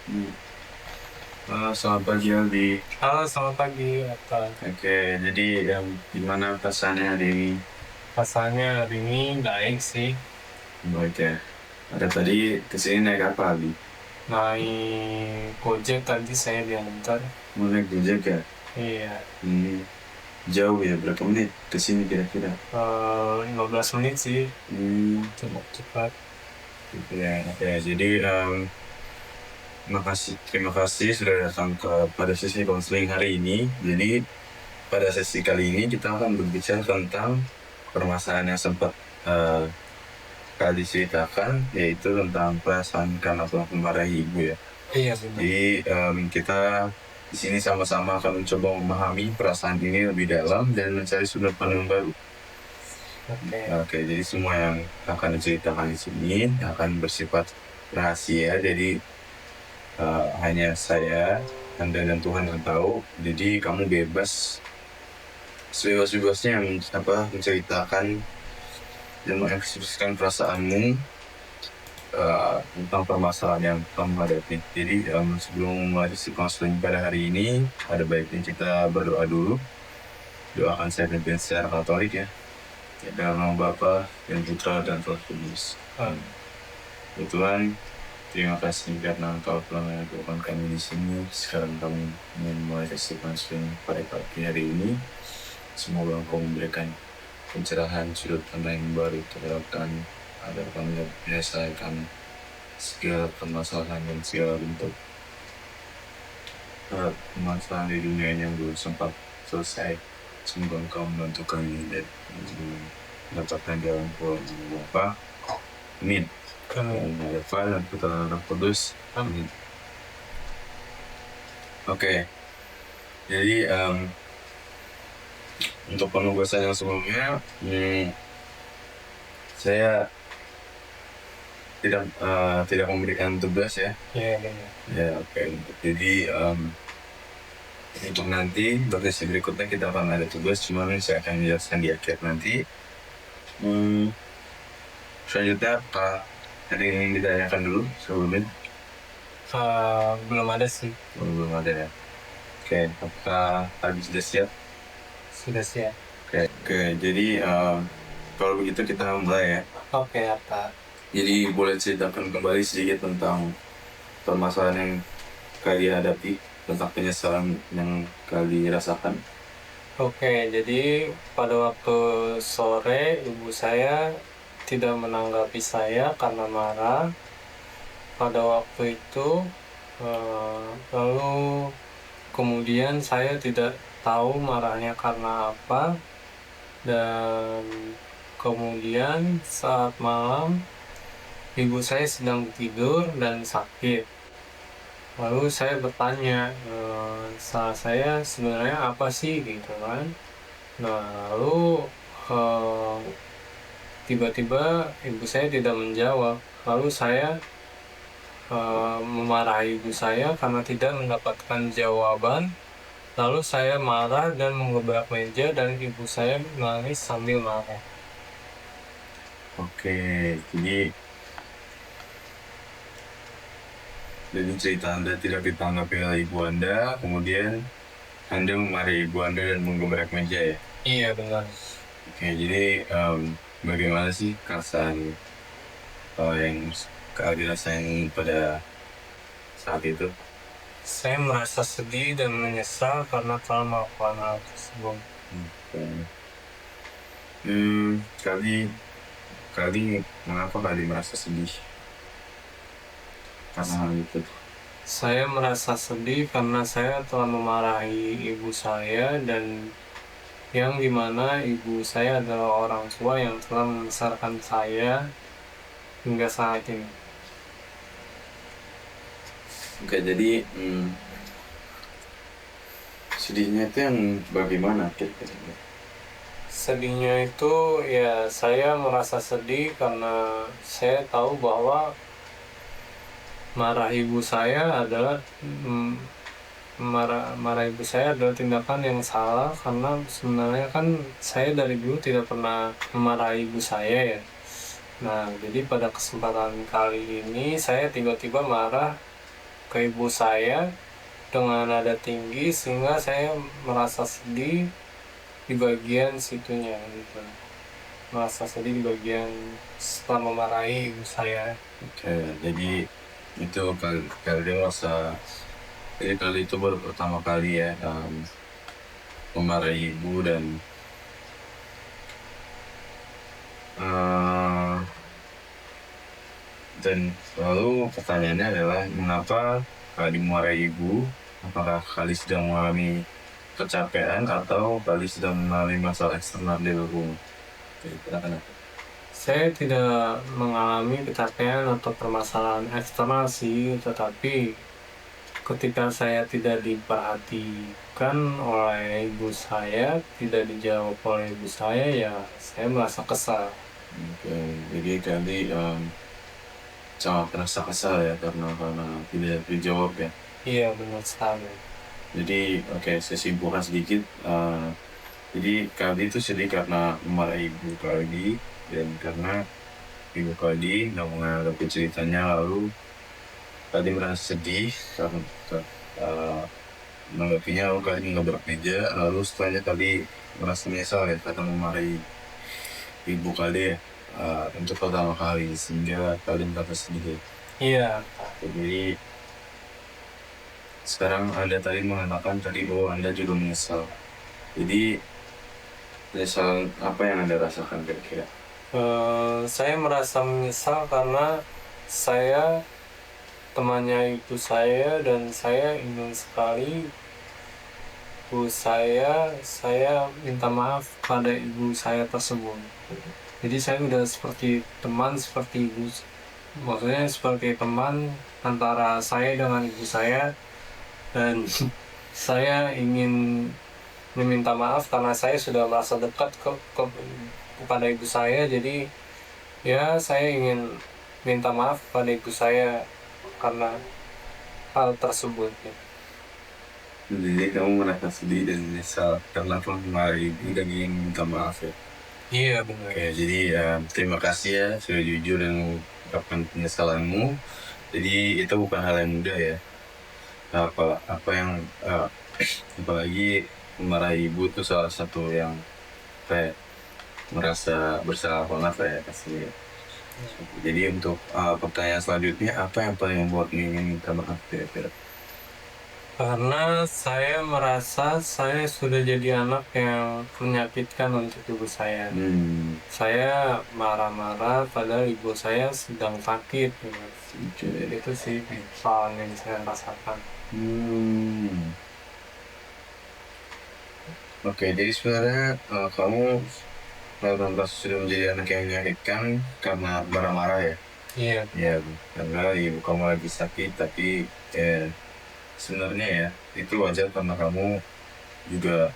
Hmm. Selamat pagi Aldi. Halo, selamat pagi, Atta. Oke, jadi gimana pesannya hari ini? Pasalnya hari ini baik sih, Baik ya. Ada tadi kesini naik apa Aldi? naik Gojek tadi saya diantar. Mau naik Gojek ya? Iya, Hmm, jauh ya, berapa menit kesini kira-kira? 15 menit sih, Hmm, cukup cepat. gitu ya. Oke, jadi terima kasih sudah datang pada sesi konseling hari ini. Jadi pada sesi kali ini kita akan berbicara tentang permasalahan yang sempat eh, kali ceritakan, yaitu tentang perasaan karena telah memarahi ibu ya. Iya, benar. Jadi kita di sini sama-sama akan mencoba memahami perasaan ini lebih dalam dan mencari sudut pandang baru. Oke, Oke, jadi semua yang akan diceritakan di sini akan bersifat rahasia. Jadi hanya saya, Anda dan Tuhan yang tahu. Jadi kamu bebas sebebas-bebasnya menceritakan dan mengekspresikan perasaanmu tentang permasalahan yang kamu hadapi. Jadi sebelum memulai sesi konseling pada hari ini, ada baiknya kita berdoa dulu. Doakan saya pimpin secara Katolik ya. Ya, dalam nama Bapa dan Putra dan Roh Kudus. Ya Tuhan, terima kasih karena Engkau telah mengumpulkan kami di sini. Sekarang kami ingin memulai sesi konseling pada pagi hari ini. Semoga Engkau memberikan pencerahan sudut pandang yang baru terhadap kami, agar kami dapat menyelesaikan segala permasalahan dan segala bentuk permasalahan di dunia yang belum sempat selesai. Semoga Engkau membantu kami dan mendapatkan jalan keluar dengan Bapa. Amin. amin. Ada Bapa dan Putra dan Roh Kudus. Amin. Oke, jadi untuk penugasan yang sebelumnya, saya tidak memberikan tugas ya. Iya, benar. Ya, oke. Jadi untuk nanti sesi berikutnya kita akan ada tugas, cuman saya akan menjelaskan di akhir nanti. Selanjutnya apa ada yang ingin ditanyakan dulu sebelumnya? Belum ada sih, Belum ada ya. Oke, apakah habis sudah siap? sudah siap. Oke, jadi kalau begitu kita mulai ya. Oke, Atta. Jadi boleh ceritakan kembali sedikit tentang permasalahan yang kalian hadapi, tentang penyesalan yang kalian rasakan. Oke, jadi pada waktu sore ibu saya tidak menanggapi saya karena marah. Pada waktu itu, lalu kemudian saya tidak tahu marahnya karena apa, dan kemudian saat malam ibu saya sedang tidur dan sakit. Lalu saya bertanya, salah saya sebenarnya apa sih gitu kan. Nah, lalu tiba-tiba ibu saya tidak menjawab. Lalu saya memarahi ibu saya karena tidak mendapatkan jawaban. Lalu saya marah dan menggebrak meja dan ibu saya menangis sambil marah. Oke, jadi cerita Anda tidak ditanggapi oleh ibu Anda, kemudian Anda memarahi ibu Anda dan menggebrak meja ya? Iya, benar. Oke, jadi bagaimana sih perasaan yang kalian rasain pada saat itu? Saya merasa sedih dan menyesal karena telah melakukan hal tersebut. Kali mengapa kali merasa sedih karena hal itu? Saya merasa sedih karena saya telah memarahi ibu saya, dan yang dimana ibu saya adalah orang tua yang telah membesarkan saya hingga saat ini. Oke, jadi sedihnya itu yang bagaimana kira-kira? Sedihnya itu ya, saya merasa sedih karena saya tahu bahwa marah ibu saya adalah marah ibu saya adalah tindakan yang salah, karena sebenarnya kan saya dari dulu tidak pernah memarahi ibu saya ya. Nah, jadi pada kesempatan kali ini saya tiba-tiba marah ke ibu saya dengan nada tinggi sehingga saya merasa sedih di bagian situnya gitu. Merasa sedih di bagian setelah memarahi ibu saya. Oke, jadi itu kali merasa, jadi kali itu baru pertama kali ya memarahi ibu eh, dan lalu pertanyaannya adalah mengapa kali memarahi ibu? Apakah kali sedang mengalami kecapean atau kali sedang mengalami masalah eksternal di rumah? Oke, silakan. Saya tidak mengalami kecapean atau permasalahan eksternal sih, tetapi ketika saya tidak diperhatikan oleh ibu saya, tidak dijawab oleh ibu saya, ya saya merasa kesal. Oke, jadi kali sangat merasa kesal ya karena tidak dijawab ya. Iya, benar sekali. Jadi saya simpulkan sedikit. Jadi Kaldi itu sedih karena memarahi ibu Kaldi, dan karena ibu Kaldi nggak menanggapi ceritanya, lalu Kaldi merasa sedih karena menanggapinya, lalu Kaldi nggak meja, lalu setelahnya Kaldi merasa menyesal ya karena memarahi ibu Kaldi untuk pertama kali, sehingga Kaldi merasa sedih. Iya, Jadi sekarang Anda tadi mengatakan bahwa Anda juga menyesal. Jadi menyesal apa yang Anda rasakan kira-kira? saya merasa menyesal karena saya temannya ibu saya dan saya ingin sekali ibu saya minta maaf pada ibu saya tersebut. Jadi saya udah seperti teman, seperti ibu, maksudnya seperti teman antara saya dengan ibu saya, dan saya ingin meminta maaf karena saya sudah merasa dekat kepada ibu saya. Jadi ya saya ingin minta maaf pada ibu saya karena hal tersebut. Jadi kamu merasa sedih dan menyesal karena memarahi ibu dan ingin minta maaf ya? Iya, benar. Oke, jadi terima kasih ya sudah jujur dan mengungkapkan penyesalanmu. Jadi itu bukan hal yang mudah ya. Apa yang apalagi memarahi ibu itu salah satu yang kayak merasa bersalah banget ya pasti. Jadi untuk pertanyaan selanjutnya, apa yang paling membuat ingin minta maaf kira-kira? Karena saya merasa saya sudah jadi anak yang menyakitkan untuk ibu saya. Saya marah-marah padahal ibu saya sedang sakit. Jadi itu sih kesalahan yang saya rasakan. Oke, jadi sebenarnya kamu sudah menjadi anak yang menyakitkan karena marah-marah ya? Iya. Ya, karena ibu kamu lagi sakit, tapi sebenarnya ya itu wajar karena kamu juga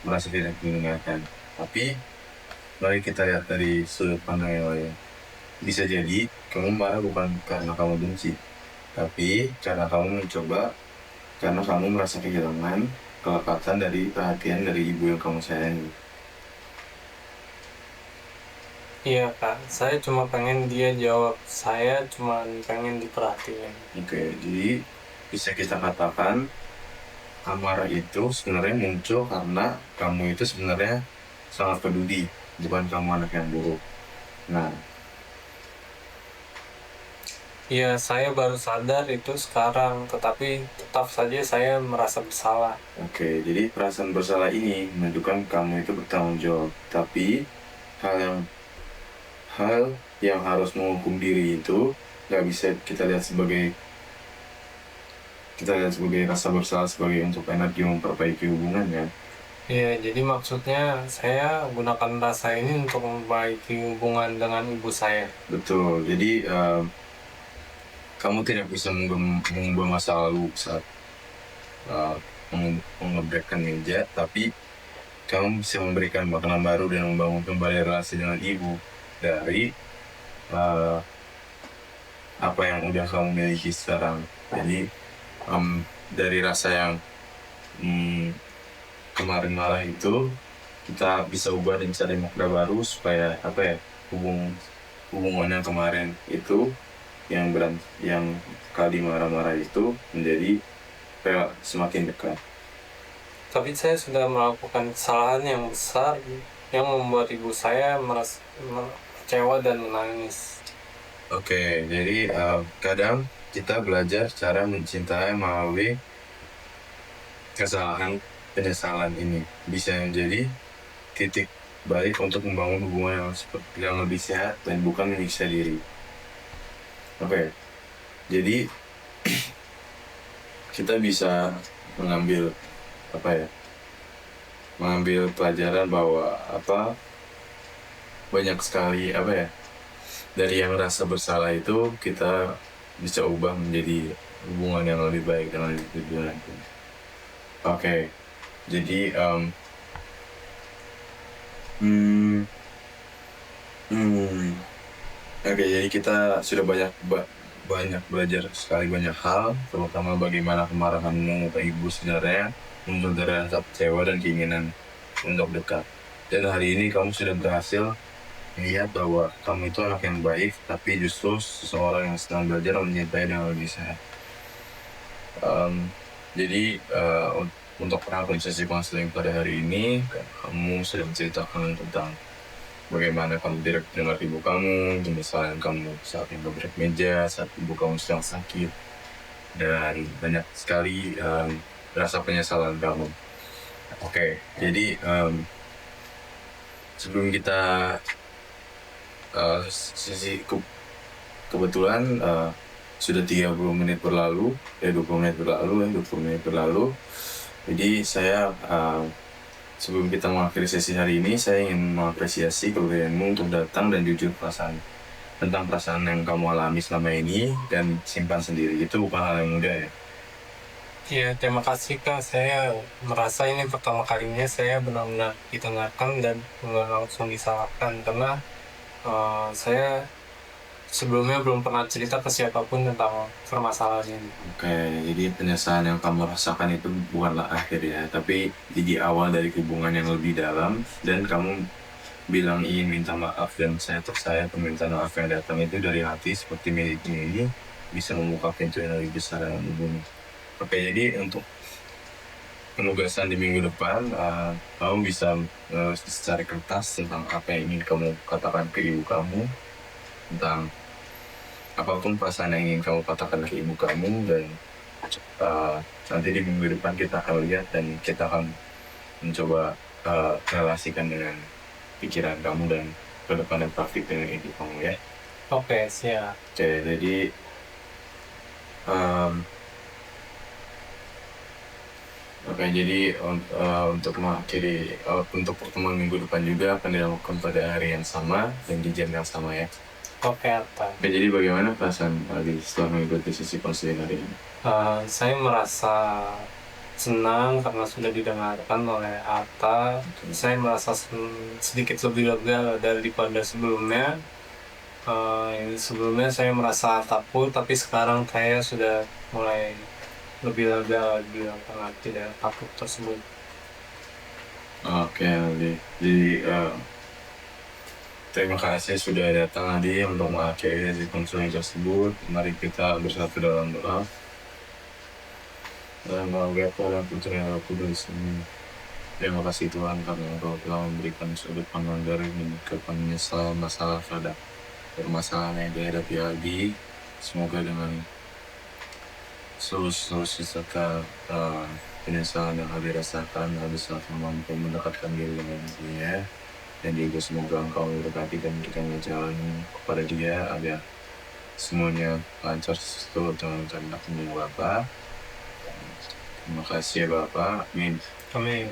merasa tidak didengarkan. Tapi mari kita lihat dari sudut pandang yang lain. Bisa jadi kamu marah bukan karena kamu benci, tapi karena kamu mencoba, karena kamu merasa kehilangan kelepatan dari perhatian dari ibu yang kamu sayangi. Iya, Kak, saya cuma pengen dia jawab, saya cuma pengen diperhatiin. Oke, jadi bisa kita katakan amarah itu sebenarnya muncul karena kamu itu sebenarnya sangat peduli, bukan kamu anak yang buruk. Nah, iya, saya baru sadar itu sekarang, tetapi tetap saja saya merasa bersalah. oke, jadi perasaan bersalah ini menunjukkan kamu itu bertanggung jawab. Tapi hal yang harus menghukum diri itu nggak bisa kita lihat sebagai rasa bersalah, sebagai untuk energi memperbaiki hubungan ya. Iya, jadi maksudnya saya gunakan rasa ini untuk memperbaiki hubungan dengan ibu saya. Betul, jadi kamu tidak bisa mengubah masa lalu saat mengebrekkan meja, tapi kamu bisa memberikan makanan baru dan membangun kembali relasi dengan ibu dari apa yang udah kamu miliki sekarang. Jadi dari rasa yang kemarin marah itu, kita bisa ubah dan cari makna baru supaya hubungan yang kemarin itu yang kali marah-marah itu menjadi semakin dekat. Tapi saya sudah melakukan kesalahan yang besar yang membuat ibu saya merasa kecewa dan menangis. Oke, jadi kadang kita belajar cara mencintai melalui kesalahan penyesalan ini bisa menjadi titik balik untuk membangun hubungan yang lebih sehat dan bukan menyiksa diri. Oke, jadi kita bisa mengambil pelajaran bahwa banyak sekali dari yang rasa bersalah itu kita bisa ubah menjadi hubungan yang lebih baik dan lebih tujuan. Oke, jadi jadi kita sudah banyak belajar sekali banyak hal, terutama bagaimana kemarahanmu ke ibu sebenarnya muncul dari rasa kecewa dan keinginan untuk dekat. Dan hari ini kamu sudah berhasil melihat bahwa kamu itu anak yang baik, tapi justru seseorang yang sedang belajar mencintai dengan lebih sehat. Jadi untuk sesi konseling pada hari ini, kamu sudah menceritakan tentang bagaimana kamu tidak dengar ibu kamu, penyesalan kamu saat ibu berat meja, saat ibu kamu sedang sakit, dan banyak sekali rasa penyesalan kamu. Oke, jadi sebelum kita kebetulan sudah 30 menit berlalu, 20 menit berlalu. Jadi saya sebelum kita mengakhiri sesi hari ini, saya ingin mengapresiasi keberanianmu untuk datang dan jujur tentang perasaan yang kamu alami selama ini dan simpan sendiri. Itu bukan hal yang mudah ya. Ya, terima kasih Kak. Saya merasa ini pertama kalinya saya benar-benar didengarkan dan nggak langsung disalahkan, karena saya sebelumnya belum pernah cerita ke siapapun tentang permasalahan ini. Oke, jadi penyesalan yang kamu rasakan itu bukanlah akhir ya, tapi jadi awal dari hubungan yang lebih dalam. Dan kamu bilang ingin minta maaf, dan saya percaya permintaan maaf yang datang itu dari hati seperti miliknya ini bisa membuka pintu yang lebih besar dalam hubungan. Oke, jadi untuk penugasan di minggu depan, kamu bisa cari kertas tentang apa yang ingin kamu katakan ke ibu kamu, tentang apapun perasaan yang ingin kamu katakan ke ibu kamu. Dan nanti di minggu depan kita akan lihat dan kita akan mencoba relasikan dengan pikiran kamu dan ke depan dan praktik dengan ibu kamu ya. Oke, siap. Oke, jadi untuk mengakhiri untuk pertemuan minggu depan juga akan dilakukan pada hari yang sama dan di jam yang sama ya. Oke, Atta. Oke, jadi bagaimana perasaan Ali setelah mengikuti sesi konseling hari ini? Saya merasa senang karena sudah didengarkan oleh Atta. Saya merasa sedikit lebih lega daripada sebelumnya. Sebelumnya saya merasa takut, tapi sekarang saya sudah mulai lebih lega karena tidak takut tersebut. Oke, Aldi. Jadi terima kasih sudah datang Aldi untuk mengakhiri sesi konseling tersebut. Mari kita bersatu dalam doa. Dalam nama Bapa dan Putra dan Roh Kudus. Terima kasih Tuhan karena Engkau telah memberikan sudut pandang dari menyikapi penyesalan masalah terhadap permasalahan yang dihadapi Aldi. Semoga dengan solusi serta penyesalan yang Aldi rasakan, Aldi saat mampu mendekatkan diri dengan dia. Dan juga semoga Engkau memberkati dan memberikan jalan kepada dia agar semuanya lancar sesuai dengan kehendak Bapa. Terima kasih ya Bapak. Amin. Amin.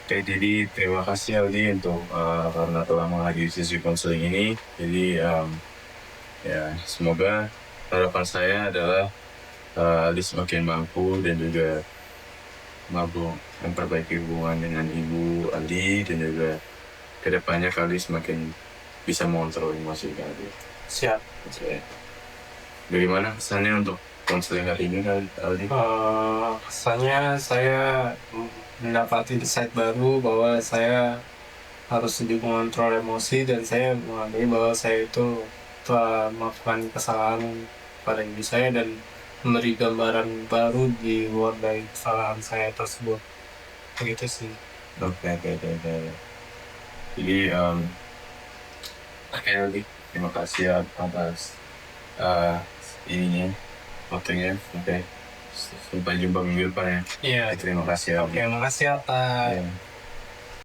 Oke, jadi terima kasih Aldi untuk karena telah menghadiri sesi konseling ini. Jadi ya semoga harapan saya adalah Aldi semakin mampu dan juga mampu memperbaiki hubungan dengan Ibu Aldi, dan juga kedepannya Aldi semakin bisa mengontrol emosi Aldi. Siap. Oke. Bagaimana kesannya untuk konseling hari ini Aldi? Kesannya saya mendapati insight baru bahwa saya harus lebih mengontrol emosi, dan saya mengadai bahwa saya itu telah melakukan kesalahan pada ibu saya dan memberi gambaran baru di luar dari kesalahan saya tersebut. Begitu sih. Oke. Jadi oke lagi. Terima kasih ya atas ininya, waktunya. Oke. Sampai jumpa minggu depan ya. Iya. Terima kasih ya. Oke, makasih atas. Ya.